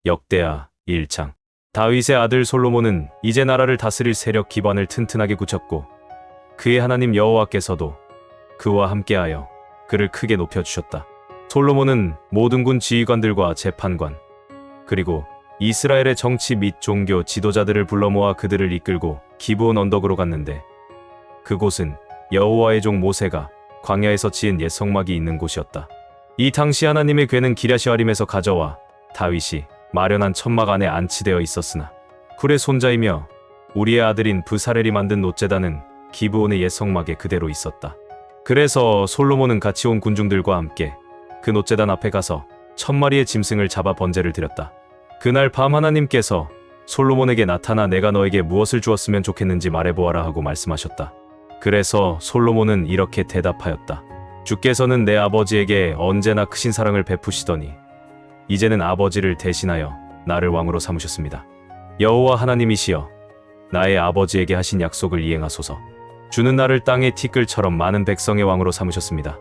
역대하 1장. 다윗의 아들 솔로몬은 이제 나라를 다스릴 세력 기반을 튼튼하게 굳혔고 그의 하나님 여호와께서도 그와 함께하여 그를 크게 높여주셨다. 솔로몬은 모든 군 지휘관들과 재판관 그리고 이스라엘의 정치 및 종교 지도자들을 불러 모아 그들을 이끌고 기브온 언덕으로 갔는데 그곳은 여호와의 종 모세가 광야에서 지은 옛 성막이 있는 곳이었다. 이 당시 하나님의 궤는 기랴시아림에서 가져와 다윗이 마련한 천막 안에 안치되어 있었으나 굴의 손자이며 우리의 아들인 브사렐이 만든 놋제단은 기브온의 옛 성막에 그대로 있었다. 그래서 솔로몬은 같이 온 군중들과 함께 그 놋제단 앞에 가서 1000마리의 짐승을 잡아 번제를 드렸다. 그날 밤 하나님께서 솔로몬에게 나타나 내가 너에게 무엇을 주었으면 좋겠는지 말해보아라 하고 말씀하셨다. 그래서 솔로몬은 이렇게 대답하였다. 주께서는 내 아버지에게 언제나 크신 사랑을 베푸시더니 이제는 아버지를 대신하여 나를 왕으로 삼으셨습니다. 여호와 하나님이시여 나의 아버지에게 하신 약속을 이행하소서. 주는 나를 땅의 티끌처럼 많은 백성의 왕으로 삼으셨습니다.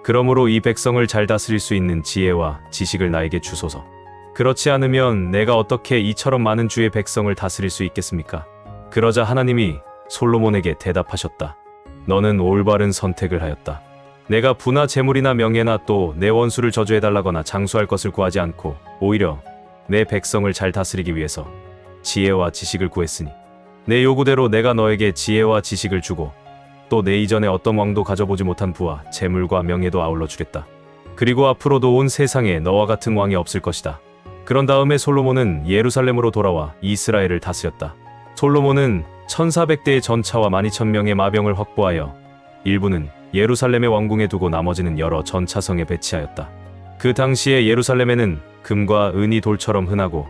그러므로 이 백성을 잘 다스릴 수 있는 지혜와 지식을 나에게 주소서. 그렇지 않으면 내가 어떻게 이처럼 많은 주의 백성을 다스릴 수 있겠습니까? 그러자 하나님이 솔로몬에게 대답하셨다. 너는 올바른 선택을 하였다. 내가 부나 재물이나 명예나 또 내 원수를 저주해달라거나 장수할 것을 구하지 않고 오히려 내 백성을 잘 다스리기 위해서 지혜와 지식을 구했으니 내 요구대로 내가 너에게 지혜와 지식을 주고 또 내 이전에 어떤 왕도 가져보지 못한 부와 재물과 명예도 아울러 주겠다. 그리고 앞으로도 온 세상에 너와 같은 왕이 없을 것이다. 그런 다음에 솔로몬은 예루살렘으로 돌아와 이스라엘을 다스렸다. 솔로몬은 1400대의 전차와 12000명의 마병을 확보하여 일부는 예루살렘의 왕궁에 두고 나머지는 여러 전차성에 배치하였다. 그 당시에 예루살렘에는 금과 은이 돌처럼 흔하고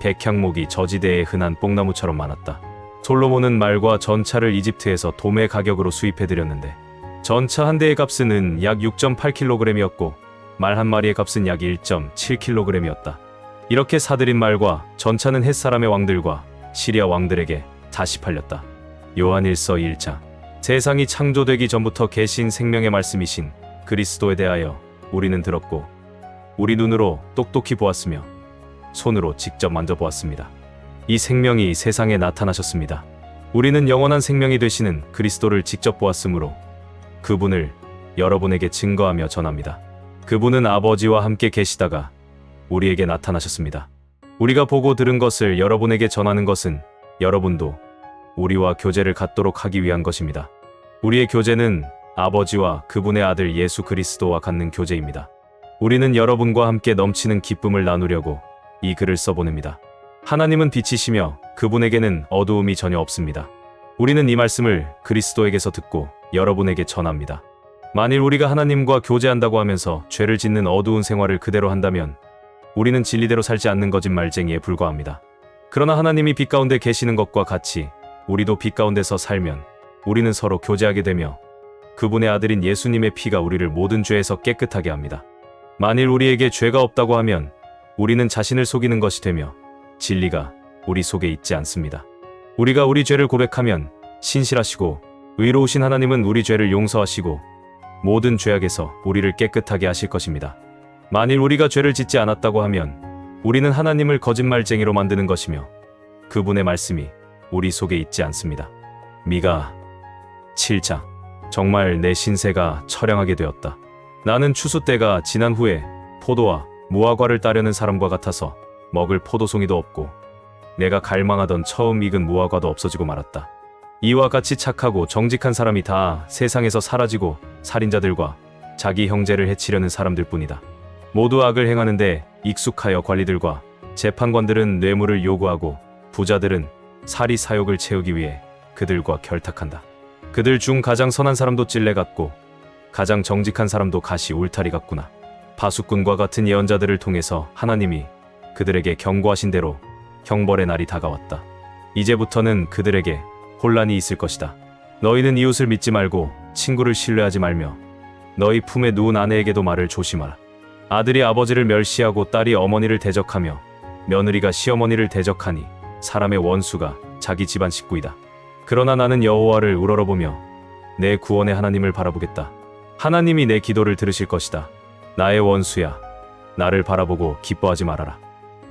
백향목이 저지대에 흔한 뽕나무처럼 많았다. 솔로몬은 말과 전차를 이집트에서 도매 가격으로 수입해드렸는데 전차 한 대의 값은 약 6.8kg이었고 말 한 마리의 값은 약 1.7kg이었다. 이렇게 사들인 말과 전차는 헷사람의 왕들과 시리아 왕들에게 다시 팔렸다. 요한일서 1장. 세상이 창조되기 전부터 계신 생명의 말씀이신 그리스도에 대하여 우리는 들었고 우리 눈으로 똑똑히 보았으며 손으로 직접 만져보았습니다. 이 생명이 세상에 나타나셨습니다. 우리는 영원한 생명이 되시는 그리스도를 직접 보았으므로 그분을 여러분에게 증거하며 전합니다. 그분은 아버지와 함께 계시다가 우리에게 나타나셨습니다. 우리가 보고 들은 것을 여러분에게 전하는 것은 여러분도 우리와 교제를 갖도록 하기 위한 것입니다. 우리의 교제는 아버지와 그분의 아들 예수 그리스도와 갖는 교제입니다. 우리는 여러분과 함께 넘치는 기쁨을 나누려고 이 글을 써보냅니다. 하나님은 빛이시며 그분에게는 어두움이 전혀 없습니다. 우리는 이 말씀을 그리스도에게서 듣고 여러분에게 전합니다. 만일 우리가 하나님과 교제한다고 하면서 죄를 짓는 어두운 생활을 그대로 한다면 우리는 진리대로 살지 않는 거짓말쟁이에 불과합니다. 그러나 하나님이 빛 가운데 계시는 것과 같이 우리도 빛 가운데서 살면 우리는 서로 교제하게 되며 그분의 아들인 예수님의 피가 우리를 모든 죄에서 깨끗하게 합니다. 만일 우리에게 죄가 없다고 하면 우리는 자신을 속이는 것이 되며 진리가 우리 속에 있지 않습니다. 우리가 우리 죄를 고백하면 신실하시고 의로우신 하나님은 우리 죄를 용서하시고 모든 죄악에서 우리를 깨끗하게 하실 것입니다. 만일 우리가 죄를 짓지 않았다고 하면 우리는 하나님을 거짓말쟁이로 만드는 것이며 그분의 말씀이 우리 속에 있지 않습니다. 미가 7장. 정말 내 신세가 처량하게 되었다. 나는 추수 때가 지난 후에 포도와 무화과를 따려는 사람과 같아서 먹을 포도송이도 없고 내가 갈망하던 처음 익은 무화과도 없어지고 말았다. 이와 같이 착하고 정직한 사람이 다 세상에서 사라지고 살인자들과 자기 형제를 해치려는 사람들 뿐이다. 모두 악을 행하는데 익숙하여 관리들과 재판관들은 뇌물을 요구하고 부자들은 사리 사욕을 채우기 위해 그들과 결탁한다. 그들 중 가장 선한 사람도 찔레 같고 가장 정직한 사람도 가시 울타리 같구나. 바수꾼과 같은 예언자들을 통해서 하나님이 그들에게 경고하신 대로 형벌의 날이 다가왔다. 이제부터는 그들에게 혼란이 있을 것이다. 너희는 이웃을 믿지 말고 친구를 신뢰하지 말며 너희 품에 누운 아내에게도 말을 조심하라. 아들이 아버지를 멸시하고 딸이 어머니를 대적하며 며느리가 시어머니를 대적하니 사람의 원수가 자기 집안 식구이다. 그러나 나는 여호와를 우러러보며 내 구원의 하나님을 바라보겠다. 하나님이 내 기도를 들으실 것이다. 나의 원수야, 나를 바라보고 기뻐하지 말아라.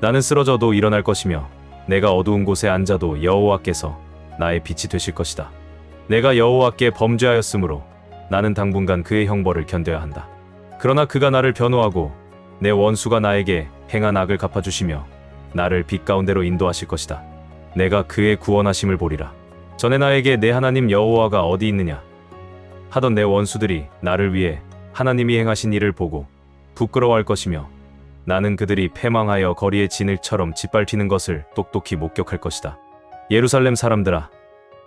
나는 쓰러져도 일어날 것이며 내가 어두운 곳에 앉아도 여호와께서 나의 빛이 되실 것이다. 내가 여호와께 범죄하였으므로 나는 당분간 그의 형벌을 견뎌야 한다. 그러나 그가 나를 변호하고 내 원수가 나에게 행한 악을 갚아주시며 나를 빛 가운데로 인도하실 것이다. 내가 그의 구원하심을 보리라. 전에 나에게 내 하나님 여호와가 어디 있느냐 하던 내 원수들이 나를 위해 하나님이 행하신 일을 보고 부끄러워할 것이며 나는 그들이 패망하여 거리의 진흙처럼 짓밟히는 것을 똑똑히 목격할 것이다. 예루살렘 사람들아,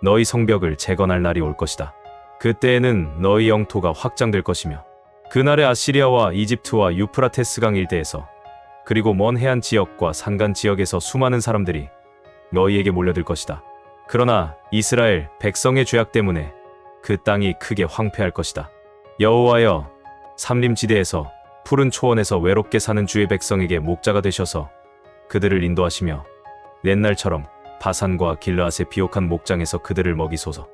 너희 성벽을 재건할 날이 올 것이다. 그때에는 너희 영토가 확장될 것이며 그날에 아시리아와 이집트와 유프라테스강 일대에서 그리고 먼 해안 지역과 산간 지역에서 수많은 사람들이 너희에게 몰려들 것이다. 그러나 이스라엘 백성의 죄악 때문에 그 땅이 크게 황폐할 것이다. 여호와여, 삼림지대에서 푸른 초원에서 외롭게 사는 주의 백성에게 목자가 되셔서 그들을 인도하시며 옛날처럼 바산과 길르앗의 비옥한 목장에서 그들을 먹이소서.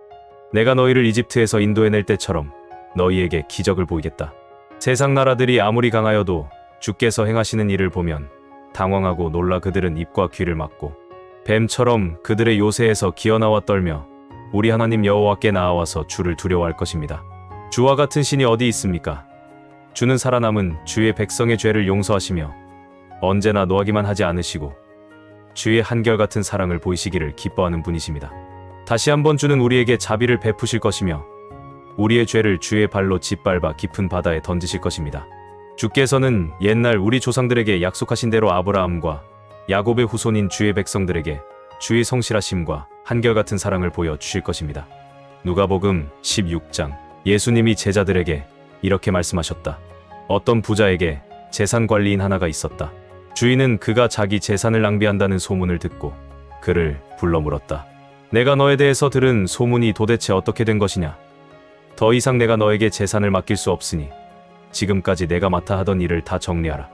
내가 너희를 이집트에서 인도해낼 때처럼 너희에게 기적을 보이겠다. 세상 나라들이 아무리 강하여도 주께서 행하시는 일을 보면 당황하고 놀라 그들은 입과 귀를 막고 뱀처럼 그들의 요새에서 기어나와 떨며 우리 하나님 여호와께 나아와서 주를 두려워할 것입니다. 주와 같은 신이 어디 있습니까? 주는 살아남은 주의 백성의 죄를 용서하시며 언제나 노하기만 하지 않으시고 주의 한결같은 사랑을 보이시기를 기뻐하는 분이십니다. 다시 한번 주는 우리에게 자비를 베푸실 것이며 우리의 죄를 주의 발로 짓밟아 깊은 바다에 던지실 것입니다. 주께서는 옛날 우리 조상들에게 약속하신 대로 아브라함과 야곱의 후손인 주의 백성들에게 주의 성실하심과 한결같은 사랑을 보여주실 것입니다. 누가복음 16장. 예수님이 제자들에게 이렇게 말씀하셨다. 어떤 부자에게 재산 관리인 하나가 있었다. 주인은 그가 자기 재산을 낭비한다는 소문을 듣고 그를 불러 물었다. 내가 너에 대해서 들은 소문이 도대체 어떻게 된 것이냐? 더 이상 내가 너에게 재산을 맡길 수 없으니 지금까지 내가 맡아 하던 일을 다 정리하라.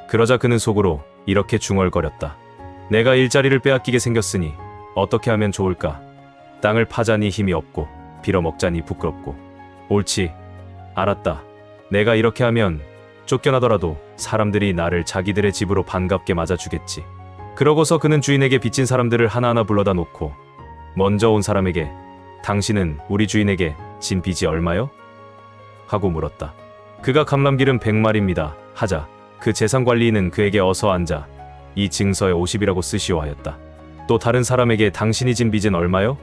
그러자 그는 속으로 이렇게 중얼거렸다. 내가 일자리를 빼앗기게 생겼으니 어떻게 하면 좋을까? 땅을 파자니 힘이 없고 빌어먹자니 부끄럽고. 옳지, 알았다. 내가 이렇게 하면 쫓겨나더라도 사람들이 나를 자기들의 집으로 반갑게 맞아주겠지. 그러고서 그는 주인에게 빚진 사람들을 하나하나 불러다 놓고 먼저 온 사람에게 당신은 우리 주인에게 진 빚이 얼마요? 하고 물었다. 그가 감람기름 100마리입니다. 하자 그 재산관리인은 그에게 어서 앉아 이 증서에 50이라고 쓰시오 하였다. 또 다른 사람에게 당신이 진 빚은 얼마요?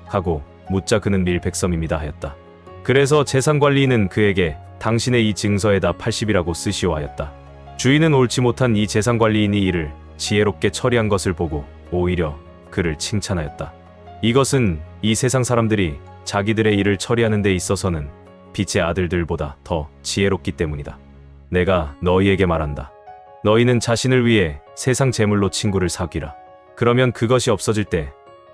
하고 묻자 그는 밀백섬입니다 하였다. 그래서 재산관리인은 그에게 당신의 이 증서에다 80이라고 쓰시오 하였다. 주인은 옳지 못한 이 재산관리인이 이를 지혜롭게 처리한 것을 보고 오히려 그를 칭찬하였다. 이것은 이 세상 사람들이 자기들의 일을 처리하는 데 있어서는 빛의 아들들보다 더 지혜롭기 때문이다. 내가 너희에게 말한다. 너희는 자신을 위해 세상 재물로 친구를 사귀라. 그러면 그것이 없어질 때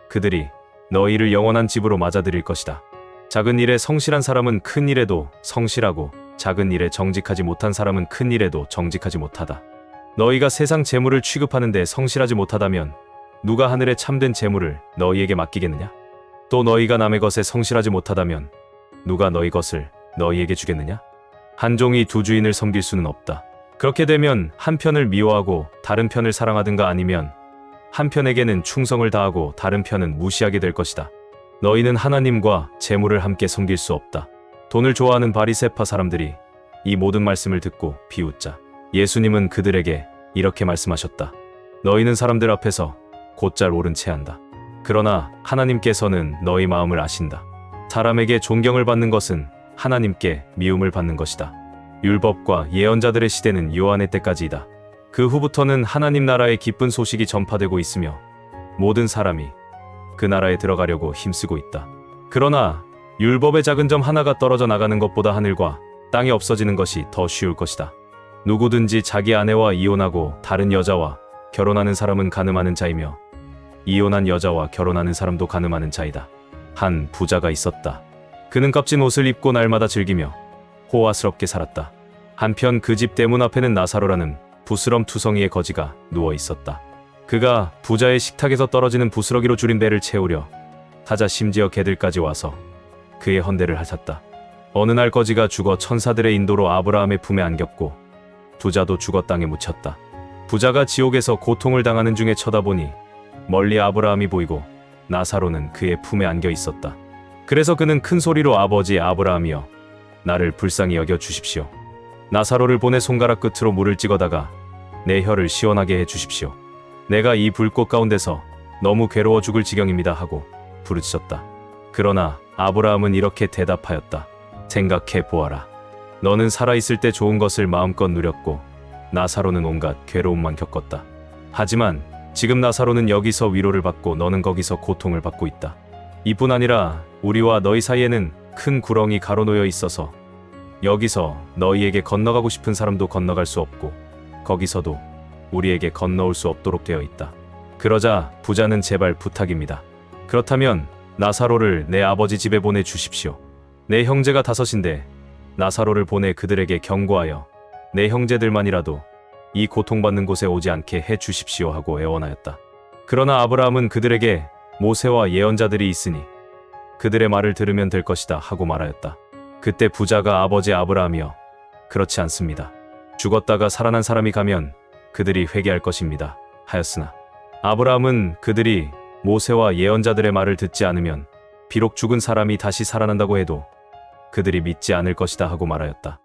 그들이 너희를 영원한 집으로 맞아들일 것이다. 작은 일에 성실한 사람은 큰 일에도 성실하고 작은 일에 정직하지 못한 사람은 큰 일에도 정직하지 못하다. 너희가 세상 재물을 취급하는데 성실하지 못하다면 누가 하늘의 참된 재물을 너희에게 맡기겠느냐? 또 너희가 남의 것에 성실하지 못하다면 누가 너희 것을 너희에게 주겠느냐? 한 종이 두 주인을 섬길 수는 없다. 그렇게 되면 한 편을 미워하고 다른 편을 사랑하든가 아니면 한 편에게는 충성을 다하고 다른 편은 무시하게 될 것이다. 너희는 하나님과 재물을 함께 섬길 수 없다. 돈을 좋아하는 바리새파 사람들이 이 모든 말씀을 듣고 비웃자 예수님은 그들에게 이렇게 말씀하셨다. 너희는 사람들 앞에서 곧잘 옳은 채 한다. 그러나 하나님께서는 너희 마음을 아신다. 사람에게 존경을 받는 것은 하나님께 미움을 받는 것이다. 율법과 예언자들의 시대는 요한의 때까지이다. 그 후부터는 하나님 나라의 기쁜 소식이 전파되고 있으며 모든 사람이 그 나라에 들어가려고 힘쓰고 있다. 그러나 율법의 작은 점 하나가 떨어져 나가는 것보다 하늘과 땅이 없어지는 것이 더 쉬울 것이다. 누구든지 자기 아내와 이혼하고 다른 여자와 결혼하는 사람은 간음하는 자이며 이혼한 여자와 결혼하는 사람도 간음하는 자이다. 한 부자가 있었다. 그는 값진 옷을 입고 날마다 즐기며 호화스럽게 살았다. 한편 그 집 대문 앞에는 나사로라는 부스럼투성이의 거지가 누워 있었다. 그가 부자의 식탁에서 떨어지는 부스러기로 줄인 배를 채우려 하자 심지어 개들까지 와서 그의 헌대를 하셨다. 어느 날 거지가 죽어 천사들의 인도로 아브라함의 품에 안겼고 부자도 죽어 땅에 묻혔다. 부자가 지옥에서 고통을 당하는 중에 쳐다보니 멀리 아브라함이 보이고 나사로는 그의 품에 안겨 있었다. 그래서 그는 큰 소리로 아버지 아브라함이여 나를 불쌍히 여겨 주십시오. 나사로를 보내 손가락 끝으로 물을 찍어다가 내 혀를 시원하게 해 주십시오. 내가 이 불꽃 가운데서 너무 괴로워 죽을 지경입니다 하고 부르짖었다. 그러나 아브라함은 이렇게 대답하였다. 생각해 보아라. 너는 살아있을 때 좋은 것을 마음껏 누렸고 나사로는 온갖 괴로움만 겪었다. 하지만 지금 나사로는 여기서 위로를 받고 너는 거기서 고통을 받고 있다. 이뿐 아니라 우리와 너희 사이에는 큰 구렁이 가로놓여 있어서 여기서 너희에게 건너가고 싶은 사람도 건너갈 수 없고 거기서도 우리에게 건너올 수 없도록 되어 있다. 그러자 부자는 제발 부탁입니다. 그렇다면 나사로를 내 아버지 집에 보내 주십시오. 내 형제가 5인데 나사로를 보내 그들에게 경고하여 내 형제들만이라도 이 고통받는 곳에 오지 않게 해 주십시오 하고 애원하였다. 그러나 아브라함은 그들에게 모세와 예언자들이 있으니 그들의 말을 들으면 될 것이다 하고 말하였다. 그때 부자가 아버지 아브라함이여 그렇지 않습니다. 죽었다가 살아난 사람이 가면 그들이 회개할 것입니다 하였으나 아브라함은 그들이 모세와 예언자들의 말을 듣지 않으면 비록 죽은 사람이 다시 살아난다고 해도 그들이 믿지 않을 것이다 하고 말하였다.